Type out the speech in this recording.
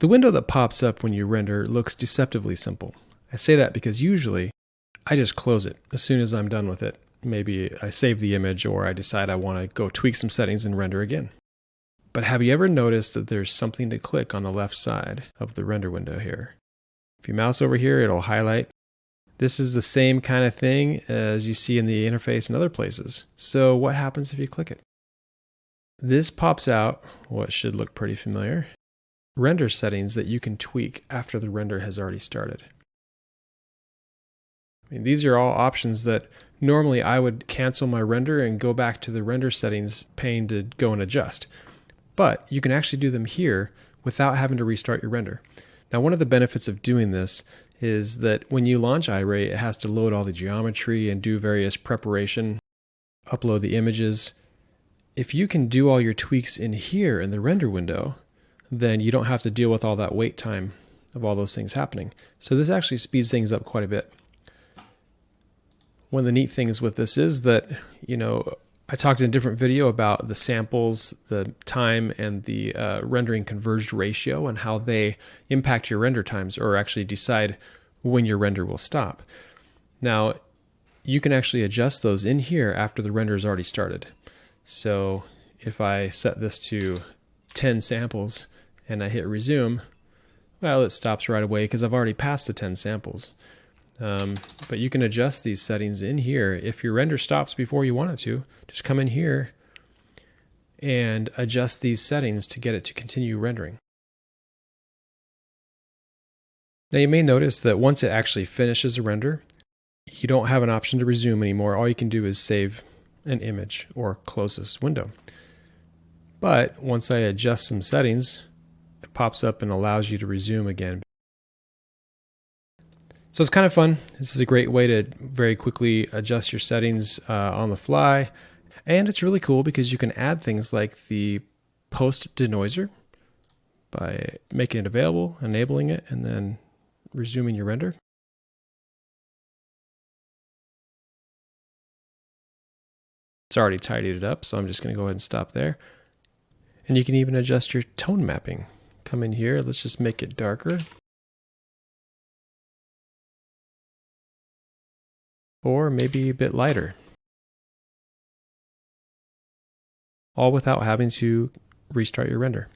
The window that pops up when you render looks deceptively simple. I say that because usually I just close it as soon as I'm done with it. Maybe I save the image or I decide I want to go tweak some settings and render again. But have you ever noticed that there's something to click on the left side of the render window here? If you mouse over here, it'll highlight. This is the same kind of thing as you see in the interface in other places. So what happens if you click it? This pops out what should look pretty familiar. Render settings that you can tweak after the render has already started. These are all options that normally I would cancel my render and go back to the render settings pane to go and adjust. But you can actually do them here without having to restart your render. Now, one of the benefits of doing this is that when you launch Iray, it has to load all the geometry and do various preparation, upload the images. If you can do all your tweaks in here in the render window, then you don't have to deal with all that wait time of all those things happening. So this actually speeds things up quite a bit. One of the neat things with this is that, I talked in a different video about the samples, the time, and the rendering converged ratio and how they impact your render times or actually decide when your render will stop. Now, you can actually adjust those in here after the render is already started. So if I set this to 10 samples and I hit resume, well, it stops right away because I've already passed the 10 samples. But you can adjust these settings in here. If your render stops before you want it to, just come in here and adjust these settings to get it to continue rendering. Now you may notice that once it actually finishes a render, you don't have an option to resume anymore. All you can do is save an image or close this window. But once I adjust some settings, it pops up and allows you to resume again. So it's kind of fun. This is a great way to very quickly adjust your settings on the fly. And it's really cool because you can add things like the post denoiser by making it available, enabling it, and then resuming your render. It's already tidied it up, so I'm just going to go ahead and stop there. And you can even adjust your tone mapping. Come in here, let's just make it darker. Or maybe a bit lighter. All without having to restart your render.